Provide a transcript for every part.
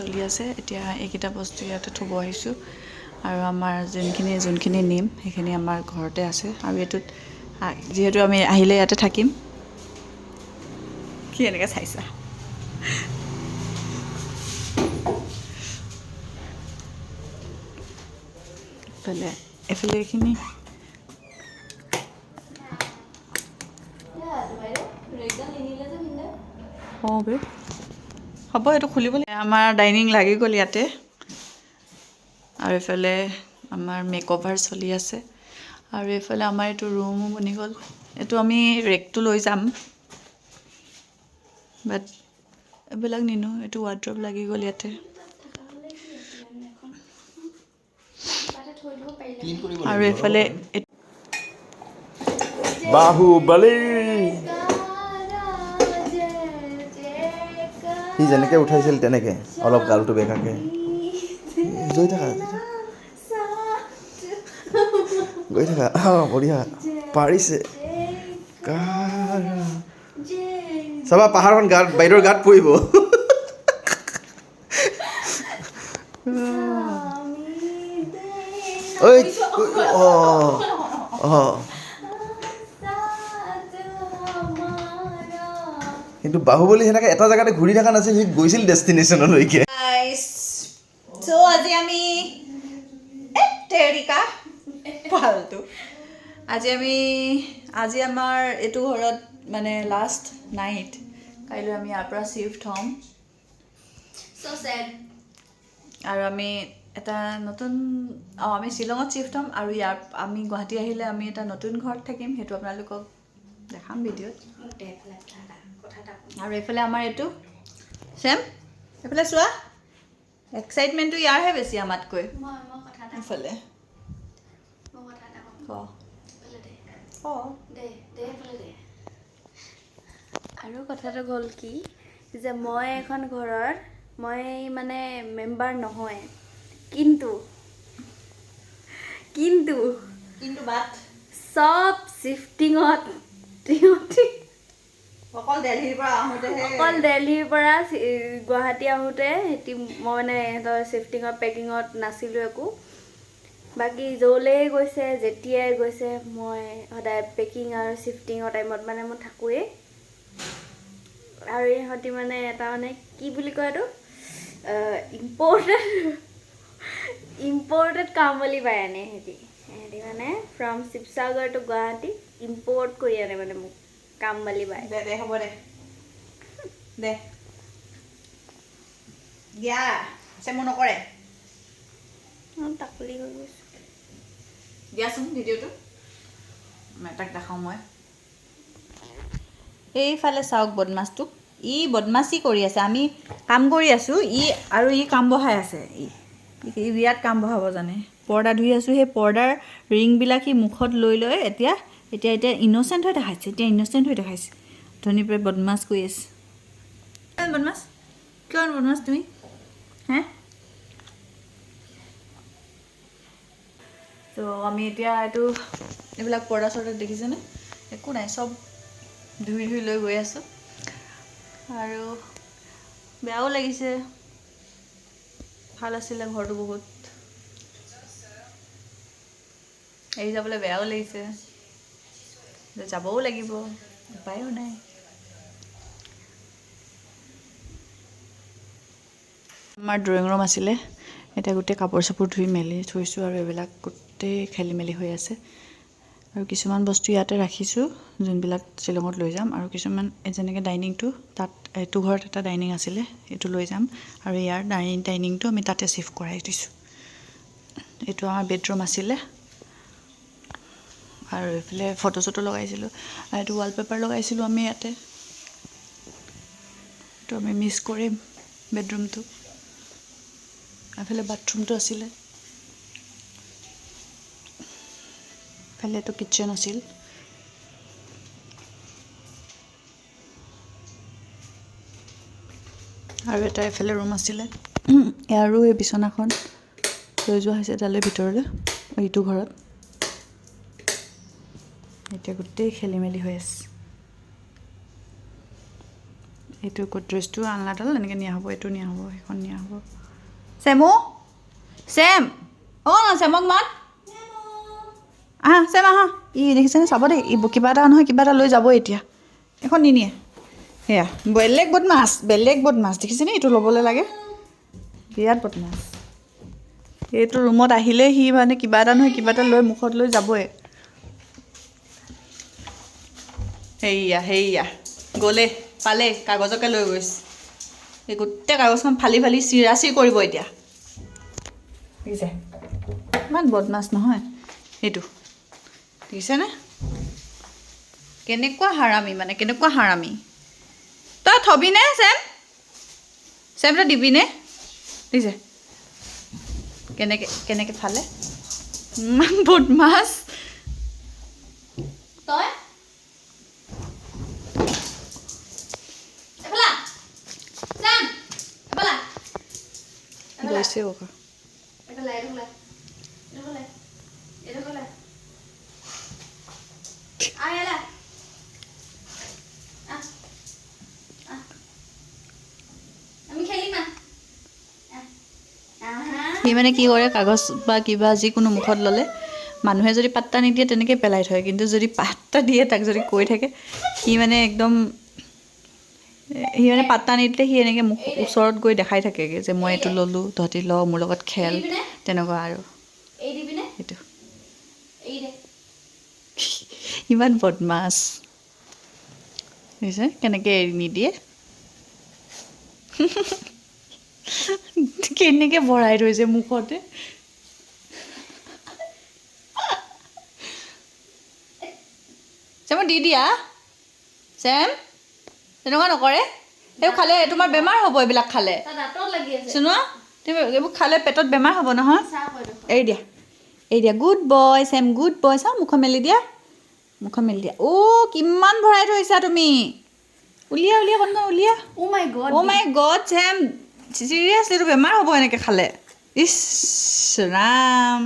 চলি আছে এতিয়া এইকেইটা বস্তু ইয়াতে থ'ব আহিছোঁ আৰু আমাৰ যোনখিনি নিম সেইখিনি আমাৰ ঘৰতে আছে আৰু এইটোত যিহেতু আমি আহিলে ইয়াতে থাকিম কি এনেকৈ চাইছা এইফালে এইখিনি অঁ বে হ'ব এইটো খুলিব লাগিব আমাৰ ডাইনিং লাগি গ'ল ইয়াতে আৰু এইফালে আমাৰ মেকঅভাৰ চলি আছে আৰু এইফালে আমাৰ এইটো ৰুমো বনি গ'ল এইটো আমি ৰেকটো লৈ যাম বাট এইবিলাক নিনো এইটো ৱাৰ্ড্ৰব লাগি গ'ল ইয়াতে আৰু এইফালে বাহুবলী সি যেনেকৈ উঠাইছিল তেনেকৈ অলপ গালটো বেকাকৈ গৈ থাকা বঢ়িয়া পাৰিছে চাবা পাহাৰখন গাত বাইদেউৰ গাত পৰিব কিন্তু বাহুবলী সেনেকৈ এটা জেগাতে ঘূৰি থকা নাছিল সি গৈছিল ডেষ্টিনেশ্যনলৈকে আজি আমি আজি আমাৰ এইটো ঘৰত মানে লাষ্ট নাইট কাইলৈ আমি ইয়াৰ পৰা শ্বিফ্ট হ'ম আৰু আমি এটা নতুন আমি শ্বিলঙত শ্বিফ্ট হ'ম আৰু আমি গুৱাহাটী আহিলে আমি এটা নতুন ঘৰত থাকিম সেইটো আপোনালোকক দেখাম ভিডিঅ'ত আৰু এইফালে আমাৰ এইটো চেম এইফালে চোৱা এক্সাইটমেণ্টটো ইয়াৰহে বেছি আমাতকৈ এইফালে আৰু কথাটো হ'ল কি যে মই এখন ঘৰৰ মই মানে মেম্বাৰ নহয় কিন্তু চব শিফটিঙত অকল দিল্লীৰ পৰা গুৱাহাটী আহোঁতে মই মানে সিহঁতৰ শিফটিঙত পেকিঙত নাছিলোঁ একো বাকী য'লেই গৈছে যেতিয়াই গৈছে মই সদায় পেকিং আৰু শিফটিঙৰ টাইমত মানে মই থাকোঁৱেই আৰু ইহঁতি মানে এটা মানে কি বুলি কয় এইটো ইম্পৰ্টেড কাম বুলি পাই আনে সিহঁতি মানে from Sivasagar to Guwahati import কৰি আনে মানে মোক কাম বুলি পায় দে হ'ব দে দিয়া চেমো নকৰে তাকলি হৈ গৈছোঁ দিয়াচোন ভিডিঅ'টো তাক দেখাওঁ মই এইফালে চাওক বদমাছটো ই বদমাছি কৰি আছে আমি কাম কৰি আছোঁ ই কাম বঢ়াই আছে ইয়াত কাম বঢ়াব জানে পৰ্দা ধুই আছোঁ সেই পৰ্দাৰ ৰিংবিলাক সি মুখত লৈ এতিয়া ইন'চেণ্ট হৈ দেখাইছে ধনী পৰা বদমাছ কৰি আছে কিয় বদমাছ তুমি হে তো আমি এতিয়া এইবিলাক পৰ্দা চৰ্দা দেখিছেনে একো নাই চব ধুই লৈ গৈ আছোঁ আৰু বেয়াও লাগিছে ভাল আছিলে ঘৰটো বহুত এৰি যাবলৈ বেয়াও লাগিছে যাবও লাগিব উপায়ো নাই আমাৰ ড্ৰয়িং ৰুম আছিলে এতিয়া গোটেই কাপোৰ চাপোৰ ধুই মেলি থৈছোঁ আৰু এইবিলাক গোটেই খেলি মেলি হৈ আছে আৰু কিছুমান বস্তু ইয়াতে ৰাখিছোঁ যোনবিলাক শ্বিলঙত লৈ যাম আৰু কিছুমান যেনেকৈ ডাইনিংটো তাত এইটো ঘৰত এটা ডাইনিং আছিলে এইটো লৈ যাম আৰু ইয়াৰ ডাইনিংটো আমি তাতে শ্বিফ্ট কৰাই দিছোঁ এইটো আমাৰ বেডৰুম আছিলে আৰু এইফালে ফটো চটো লগাইছিলোঁ আৰু এইটো ৱালপেপাৰ লগাইছিলোঁ আমি ইয়াতে এইটো আমি মিছ কৰিম বেডৰুমটো এইফালে বাথৰুমটো আছিলে এইফালে এইটো কিটচেন আছিল আৰু এটা এইফালে ৰুম আছিলে ইয়াৰো এই বিচনাখন লৈ যোৱা হৈছে তালৈ ভিতৰলৈ এইটো ঘৰত এতিয়া গোটেই খেলি মেলি হৈ আছে এইটো গডৰেজটো আলনাডাল এনেকৈ নিয়া হ'ব, এইটো নিয়া হ'ব, সেইখন নিয়া হ'ব। চেমু চেম অঁ চেমক মাত আহা চেম আহা। ই দেখিছেনে চাব দেই, ই কিবা এটা নহয় কিবা এটা লৈ যাব এতিয়া, এখন নিনিয়ে। সেয়া বেলেগ বদমাছ দেখিছেনে, এইটো ল'বলৈ লাগে, বিৰাট বদমাছ। এইটো ৰুমত আহিলে সি মানে কিবা এটা নহয় কিবা এটা লৈ মুখত লৈ যাবই। সেয়া গ'লে পালে কাগজকে লৈ গৈছে, এই গোটেই কাগজখন ফালি ফালি চিৰাচি কৰিব এতিয়া। দেখিছে ইমান বদমাছ নহয় এইটো, দেখিছেনে কেনেকুৱা হাৰামী, মানে কেনেকুৱা হাৰামী। তই থবিনে চেম তই দিবিনে? দেখিছে কেনেকৈ ফালে, ইমান বদমাছ। তই গৈছে ওকা সি মানে কি কৰে, কাগজ বা কিবা যিকোনো মুখত ল'লে মানুহে যদি পাত্তা নিদিয়ে তেনেকৈ পেলাই থয়, কিন্তু যদি পাত্তা দিয়ে তাক যদি কৈ থাকে সি মানে একদম সি মানে পাত্তা নিদিলে সি এনেকৈ মুখ ওচৰত গৈ দেখাই থাকেগৈ যে মই এইটো ল'লোঁ, তহঁতি ল মোৰ লগত খেল, তেনেকুৱা আৰু সেইটো ইমান বদমাছ বুজিছে, কেনেকৈ এৰি নিদিয়ে কেনেকৈ ভৰাই থৈছে মুখতে। চেম দি দিয়া চেম, তেনেকুৱা নকৰে, এইবোৰ খালে তোমাৰ বেমাৰ হ'ব, এইবিলাক খালে চুনোৱা, তুমি এইবোৰ খালে পেটত বেমাৰ হ'ব নহয়। এৰি দিয়া গুড বয় চেম, গুড বয়। চাওঁ মুখ মেলি দিয়া অ' কিমান ভৰাই থৈছা তুমি, উলিয়া কণ উলিয়া। অ' মাই গড চেম, চিৰিয়াছলি এইটো বেমাৰ হ'ব এনেকৈ খালে। ইছ ৰাম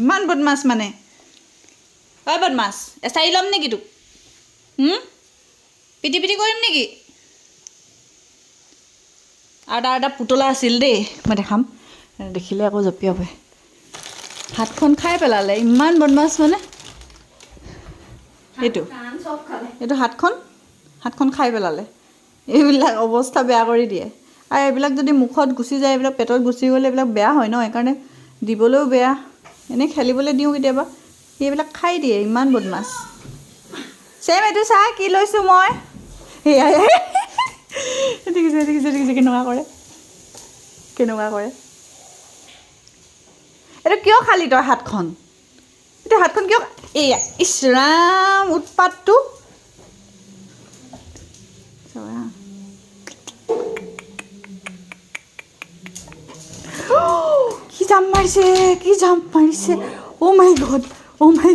ইমান বদমাছ মানে, হয় বদমাছ, এচাৰি ল'ম নেকি তোক, পিটি কৰিম নেকি? আৰু তাৰ এটা পুতলা আছিল দেই, মই দেখাম, দেখিলে আকৌ জঁপিয়াব। হাতখন খাই পেলালে, ইমান বদমাছ মানে। এইটো হাতখন খাই পেলালে, এইবিলাক অৱস্থা বেয়া কৰি দিয়ে। আৰু এইবিলাক যদি মুখত গুচি যায়, এইবিলাক পেটত গুচি গ'লে এইবিলাক বেয়া হয় ন, সেইকাৰণে দিবলৈও বেয়া, এনেই খেলিবলৈ দিওঁ কেতিয়াবা, সেইবিলাক খাই দিয়ে, ইমান বদমাছ। চেম এইটো চা কি লৈছোঁ মই, সেয়াই দেখিছে কেনেকুৱা কৰে। এইটো কিয় খালি তই হাতখন, এতিয়া হাতখন কিয়, এয়া ইছ ৰাম উৎপাতটো। কি জাম্প মাৰিছে, অ' মাই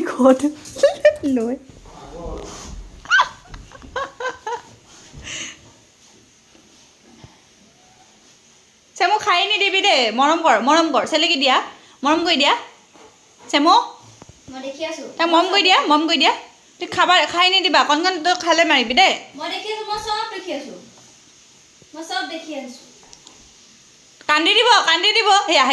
গড লৈ চেমু খাই নিদিবি দেই, মৰম কৰ চেলেকি দিয়া, মৰম কৰি দিয়া চেমু, তাক মৰম কৰি দিয়া, তুই খাই নিদিবা, কণ তই খালে মাৰিবি দেই। কান্দি দিব সেয়া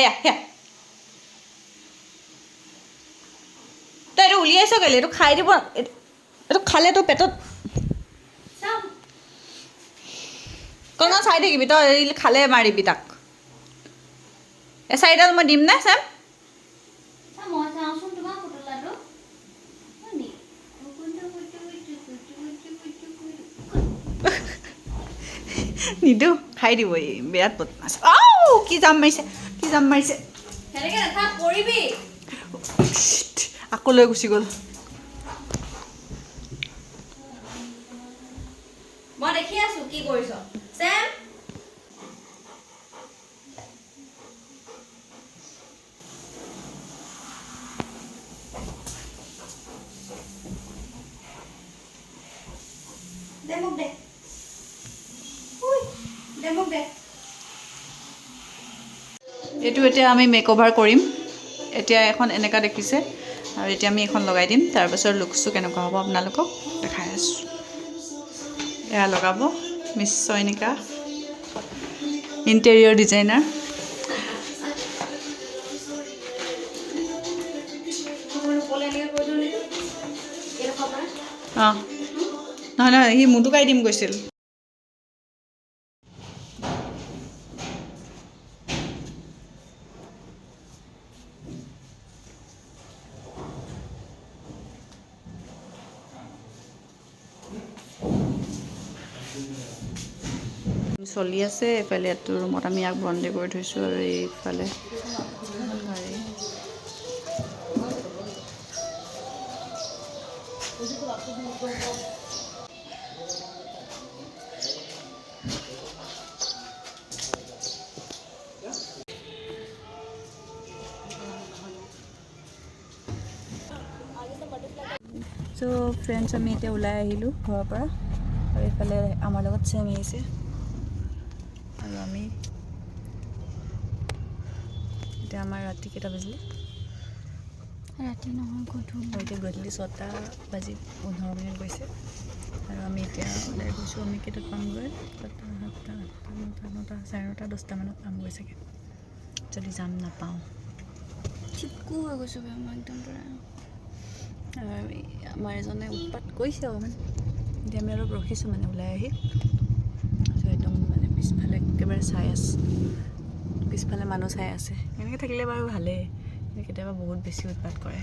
তই এইটো উলিয়াইছ কেলে, এইটো খাই দিব, এইটো খালে তোৰ পেটত, কণ চাই থাকিবি তই, খালে মাৰিবি তাক। এচাৰিডাল মই দিম নে চেম, নিদিওঁ, খাই দিব, এই বিৰাট বদমাছ। কি জাম মাৰিছে আকৌ লৈ গুচি গ'ল। মই দেখি আছো কি কৰিছ চেম। এইটো এতিয়া আমি মেকঅভাৰ কৰিম, এতিয়া এখন এনেকুৱা দেখিছে, আৰু এতিয়া আমি এখন লগাই দিম, তাৰপাছত লুকছটো কেনেকুৱা হ'ব আপোনালোকক দেখাই আছোঁ। এয়া লগাব মিছ চয়নিকা ইণ্টেৰিয়ৰ ডিজাইনাৰ অঁ নহয় নহয় সি মুটুকাই দিম কৈছিল চলি আছে এইফালে এইটো ৰুমত আমি ইয়াক বন্দী কৰি থৈছোঁ আৰু এইফালে চ' ফ্ৰেণ্ডছ আমি এতিয়া ওলাই আহিলোঁ ঘৰৰ পৰা আৰু এইফালে আমাৰ লগত চেম আহিছে আৰু আমি এতিয়া আমাৰ ৰাতি কেইটা বাজিলে ৰাতি নহয় গধূলি আৰু এতিয়া গধূলি 6টা বাজি 15 মিনিট গৈছে আৰু আমি এতিয়া ওলাই গৈছোঁ আমি কেইটাত পামগৈ 7টা 8টা 9টা 9টা 10টামানত পামগৈ চাগে যদি যাম নাপাওঁ ঠিকো হৈ গৈছোঁ মই একদম পূৰা আৰু আমাৰ এজনে উৎপাত কৰিছে অকণমান এতিয়া আমি অলপ ৰখিছোঁ মানে ওলাই আহি একদম মানে পিছফালে একেবাৰে চাই আছে পিছফালে মানুহ চাই আছে এনেকৈ থাকিলে বাৰু ভালেই কেতিয়াবা বহুত বেছি উৎপাত কৰে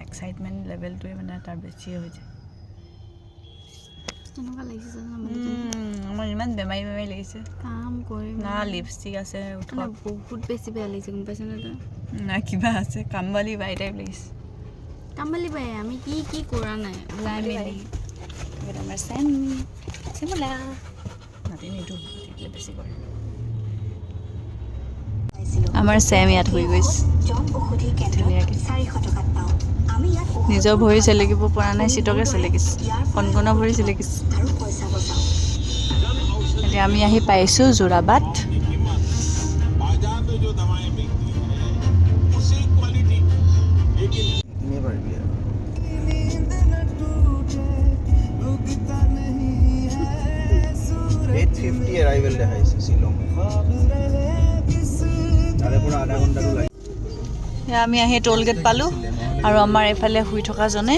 এক্সাইটমেণ্ট লেভেলটোৱে মানে তাৰ বেছিয়ে হৈ যায় তেনেকুৱা লাগিছে আমাৰ ইমান বেমাৰী বেমাৰী লাগিছে কাম কৰি না লিপষ্টিক আছে বহুত বেছি বেয়া লাগিছে গম পাইছেনে তই না কিবা আছে কামবালি বাই টাইপ লাগিছে কামবালি বাই আমি কি কি কৰা নাই ওলাই মেলি আমাৰ চেমলা নাতিনি এইটো বেছি কৰে আমাৰ চেম ইয়াত হৈ গৈছে নিজৰ ভৰি চেলেকিব পৰা নাই চিটকে চেলেকিছে কণকণৰ ভৰি চেলেকিছে এতিয়া আমি আহি পাইছোঁ যোৰাবাট কিনিয়ে পাৰিবি আৰু 850 এৰাইভেল দেখাইছে শ্বিলং তাৰে পৰা আধা ঘণ্টাটো লাগে আমি আহি টোল গেট পালোঁ আৰু আমাৰ এইফালে শুই থকাজনে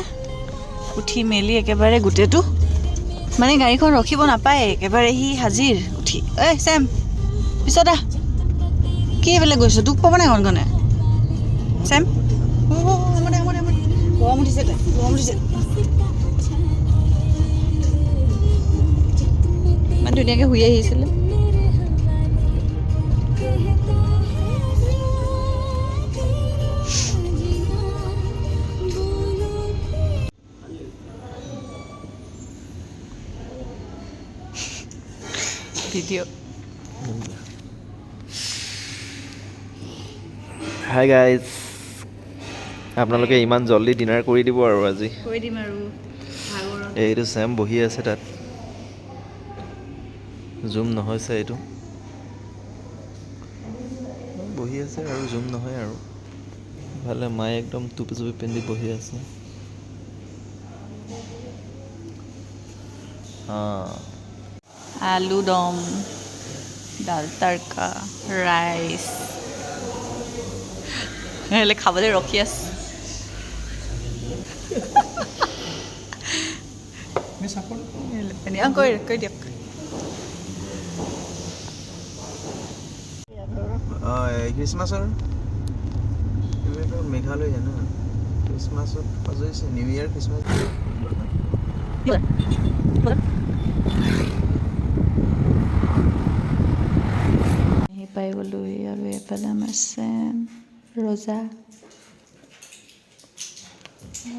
উঠি মেলি একেবাৰে গোটেইটো মানে গাড়ীখন ৰখিব নাপায় একেবাৰে সি হাজিৰ উঠি ঐ চেম পিছত আহ কি এইফালে গৈছোঁ দুখ পাব নাই কণকণে চেম গৰম উঠিছে গৰম উঠিছে ইমান ধুনীয়াকৈ শুই আহিছিলে ভিডিঅ' হাই গাইজ আপোনালোকে ইমান জল্দি ডিনাৰ কৰি দিব আৰু আজি কৰি দিম আৰু এইটো চেম বহি আছে তাত জুম নহৈছে এইটো বহি আছে আৰু জুম নহয় আৰু ভালে মায়ে একদম টুপি চুপি পিন্ধি বহি আছে আলু দম দাল তড়কা ৰাইচ খাবলৈ ৰখি আছে কৈ দিয়ক খ্ৰীষ্টমাছৰ এইটো মেঘালয় জানো খ্ৰীষ্টমাছত সজাইছে নিউ ইয়েৰ খ্ৰীষ্টমাছ আহি পাই গ'লোহি আৰু এইফালে আমাৰ চেম ৰজা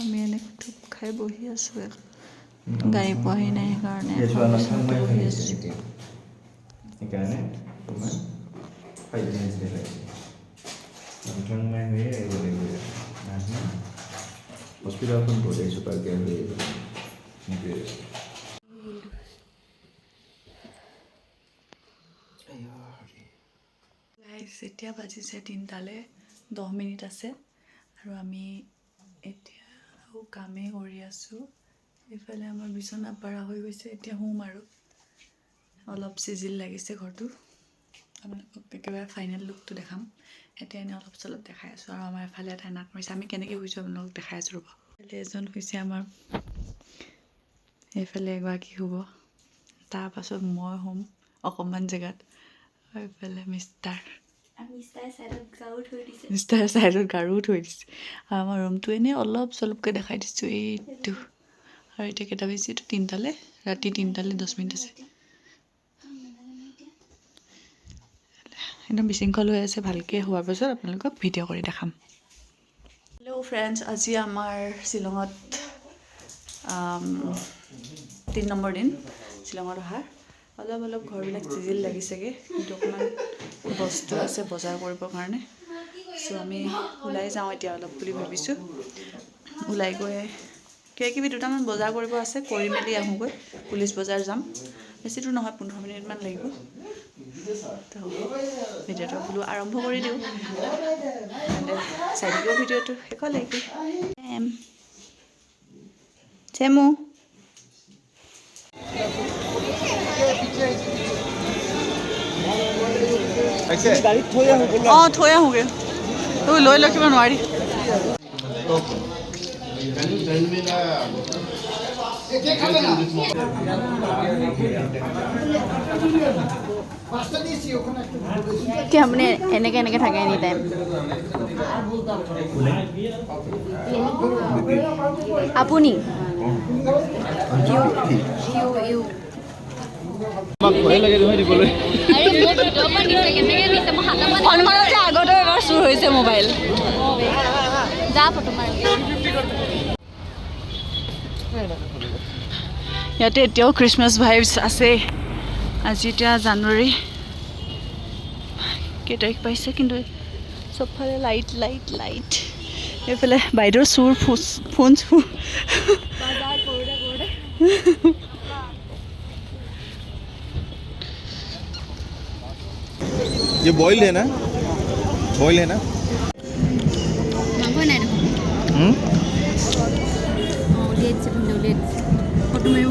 আমি এনেকৈ থুপ খাই বহি আছোঁ গাড়ী পোৱাহি নাই সেইকাৰণে বহি আছোঁ সেইকাৰণে তোমাৰ হস্পিটেলখন গ'লে চুপাৰ কেয়াৰ লৈ এতিয়া বাজিছে 3টালৈ 10 মিনিট আছে আৰু আমি এতিয়া কামেই কৰি আছোঁ এইফালে আমাৰ বিচনা পাৰা হৈ গৈছে এতিয়া শুম আৰু অলপ চিজিল লাগিছে ঘৰটো আপোনালোকক একেবাৰে ফাইনেল লুকটো দেখাম এতিয়া এনেই অলপ চলপ দেখাই আছোঁ আৰু আমাৰ এফালে এটা নাক মাৰিছে আমি কেনেকৈ শুইছোঁ আপোনালোকক দেখাই আছোঁ ৰ'ব এজন হৈছে আমাৰ এইফালে এগৰাকী শুব তাৰপাছত মই শুম অকণমান জেগাত আৰু এইফালে মিষ্টাৰ চাইডত গাৰু থৈ দিছে আৰু আমাৰ ৰুমটো এনেই অলপ চলপকৈ দেখাই দিছোঁ এইটো আৰু এতিয়া কেইটা বেছি এইটো 3টালৈ ৰাতি 3টালৈ 10 মিনিট আছে একদম বিশৃংখল হৈ আছে ভালকৈ হোৱাৰ পাছত আপোনালোকক ভিডিঅ' কৰি দেখাম হেল্ল' ফ্ৰেণ্ডছ আজি আমাৰ শ্বিলঙত 3 নম্বৰ দিন শ্বিলঙত অহাৰ অলপ ঘৰবিলাক চিজিল লাগিছেগৈ কিন্তু অকণমান বস্তু আছে বজাৰ কৰিবৰ কাৰণে চ' আমি ওলাই যাওঁ এতিয়া অলপ বুলি ভাবিছোঁ ওলাই গৈ কিবাকিবি দুটামান বজাৰ কৰিব আছে কৰি মেলি আহোঁগৈ পুলিচ বজাৰ যাম বেছি দূৰ নহয় 15 মিনিটমান লাগিব তো ভিডিঅ'টো বোলো আৰম্ভ কৰি দিওঁ চাই দিব ভিডিঅ'টো শেষলৈকে চেমু অঁ থৈ আহোঁগৈ তই লৈ ৰাখিব নোৱাৰি এতিয়া আপুনি এনেকৈ থাকে এনি টাইম আপুনি হনুমানতকৈ আগতে এবাৰ চুৰ হৈছে মোবাইল যা ফটো মাৰি ইয়াতে এতিয়াও খ্ৰীষ্টমাছ ভাইবছ আছে আজি এতিয়া জানুৱাৰী কেই তাৰিখ পাইছে কিন্তু চবফালে লাইট এইফালে বাইদেউৰ ফোন চুৰ ये बॉइल है ना মাংস নাই দেখোন ফটো মাৰিব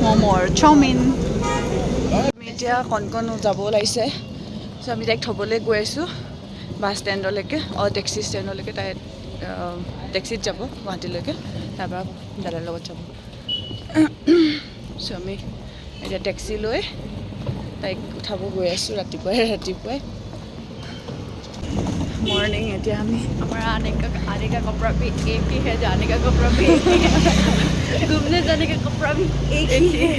ম'মৰ চাওমিন আমি এতিয়া কণ যাব ওলাইছে চ' আমি তাইক থ'বলৈ গৈ আছোঁ বাছ ষ্টেণ্ডলৈকে টেক্সি ষ্টেণ্ডলৈকে তাই টেক্সিত যাব গুৱাহাটীলৈকে তাৰপৰা দাদাৰ লগত যাব চ' আমি এতিয়া টেক্সি লৈ তাইক উঠাব গৈ আছোঁ ৰাতিপুৱাই मॉर्निंग এতিয়া আমি हमारा आने का कपड़ा भी एक ही है जाने का कपड़ा भी एक ही है घूमने जाने का कपड़ा भी एक ही है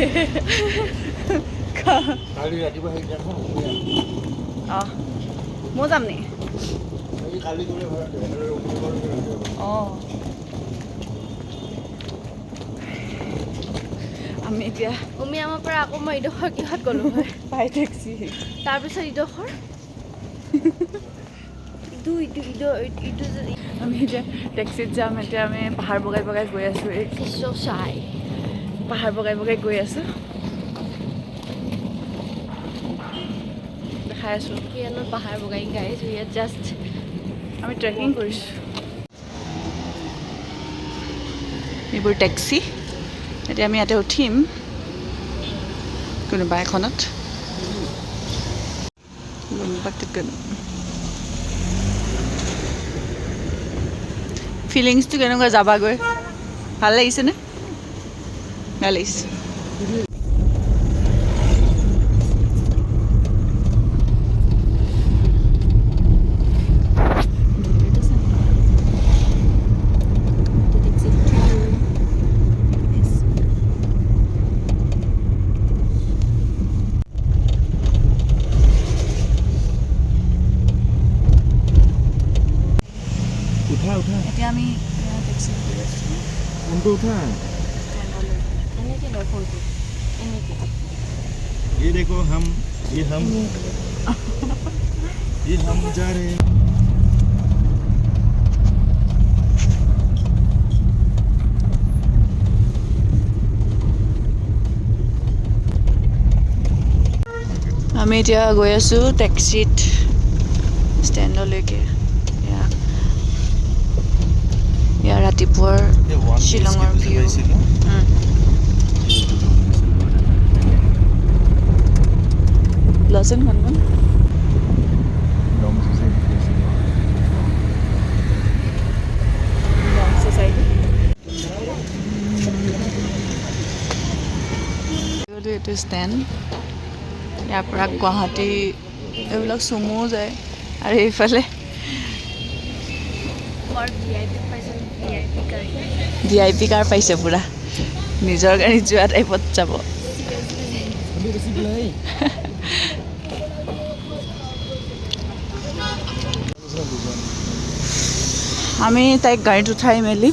মই যাম নি অঁ আমি এতিয়া উমিয়ামৰ পৰা আকৌ মই ইডোখৰ কিহত গ'লোঁ হয় পাই টেক্সি তাৰপিছত ইডোখৰ আমি এতিয়া টেক্সিত যাম এতিয়া আমি পাহাৰ বগাই গৈ আছোঁ পাহাৰ বগাই গৈ আছোঁ দেখাই আছোঁ কিয়নো পাহাৰ বগাই গাইছোঁ ইয়াত জাষ্ট আমি ট্ৰেকিং কৰিছোঁ এইবোৰ টেক্সি এতিয়া আমি ইয়াতে উঠিম কোনোবা এখনত ফিলিংছটো কেনেকুৱা যাবাগৈ ভাল লাগিছেনে ভাল লাগিছে এতিয়া আমি টেক্সি কৰি আছোঁ এনেকৈ লয় ফোনটো এনেকৈ ये देखो हम जा रहे हैं আমি এতিয়া গৈ আছোঁ টেক্সিত ষ্টেণ্ডলৈকে এয়া ৰাতিপুৱাৰ শ্বিলঙৰ ভিউ লচন হনুমান এইটো ষ্টেণ্ড ইয়াৰ পৰা গুৱাহাটী এইবিলাক চুমো যায় আৰু এইফালে VIP কাৰ পাইছে পুৰা নিজৰ গাড়ীত যোৱা টাইপত যাব আমি তাইক গাড়ীত উঠাই মেলি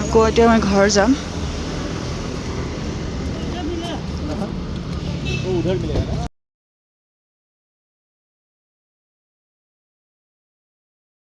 আকৌ এতিয়া মই ঘৰ যাম